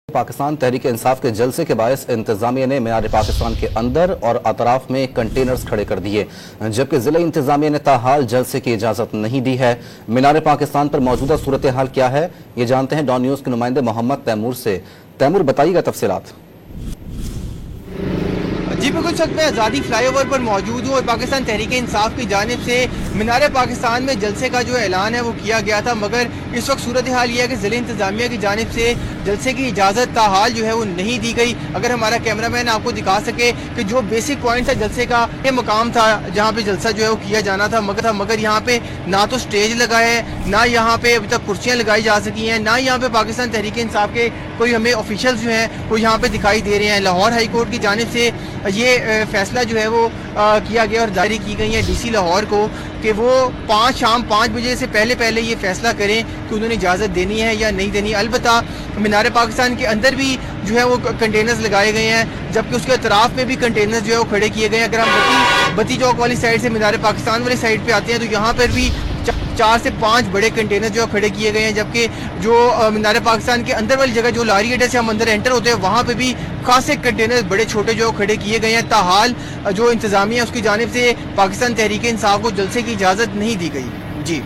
पाकिस्तान तहरीक इंसाफ के जलसे के बायस इंतजामिया ने मीनार पाकिस्तान के अंदर और अतराफ में कंटेनर्स खड़े कर दिए, जबकि जिला इंतजामिया ने ताहाल जलसे की इजाजत नहीं दी है। मीनार पाकिस्तान पर मौजूदा सूरत हाल क्या है, ये जानते हैं डॉन न्यूज के नुमाइंदे मोहम्मद तैमूर से। तैमूर, बताइएगा तफसीलात। जी बिल्कुल सच में आज़ादी फ्लाईओवर पर मौजूद हूँ और पाकिस्तान तहरीक इंसाफ की जानिब से मीनार पाकिस्तान में जलसे का जो ऐलान है वो किया गया था, मगर इस वक्त सूरत हाल ये है कि ज़िला इंतजामिया की जानिब से जलसे की इजाज़त ताहाल जो है वो नहीं दी गई। अगर हमारा कैमरामैन आपको दिखा सके कि जो बेसिक पॉइंट था जलसे का, ये मकाम था जहाँ पे जलसा जो है वो किया जाना था, मगर यहाँ पे ना तो स्टेज लगा है, ना यहाँ पे अभी तक कुर्सियाँ लगाई जा सकी हैं, ना यहाँ पे पाकिस्तान तहरीक इंसाफ के कोई हमें ऑफिशियल्स जो हैं वो यहाँ पे दिखाई दे रहे हैं। लाहौर हाई कोर्ट की जानिब से ये फैसला जो है वो किया गया और जारी की गई है डीसी लाहौर को कि वो शाम 5 बजे से पहले ये फैसला करें कि उन्होंने इजाज़त देनी है या नहीं देनी। अलबत्ता मीनार पाकिस्तान के अंदर भी जो है वो कंटेनर्स लगाए गए हैं, जबकि उसके अतराफ में भी कंटेनर्स जो है वो खड़े किए गए हैं। अगर हम बत्ती चौक वाली साइड से मीनार पाकिस्तान वाली साइड पे आते हैं तो यहाँ पर भी 4 से 5 बड़े कंटेनर जो खड़े किए गए हैं, जबकि जो मीनार पाकिस्तान के अंदर वाली जगह जो लारी अड्डे से हम अंदर एंटर होते हैं वहाँ पे भी खासे कंटेनर बड़े छोटे जो खड़े किए गए हैं। ताहाल जो इंतजामिया उसकी जानिब से पाकिस्तान तहरीक इंसाफ को जलसे की इजाज़त नहीं दी गई। जी।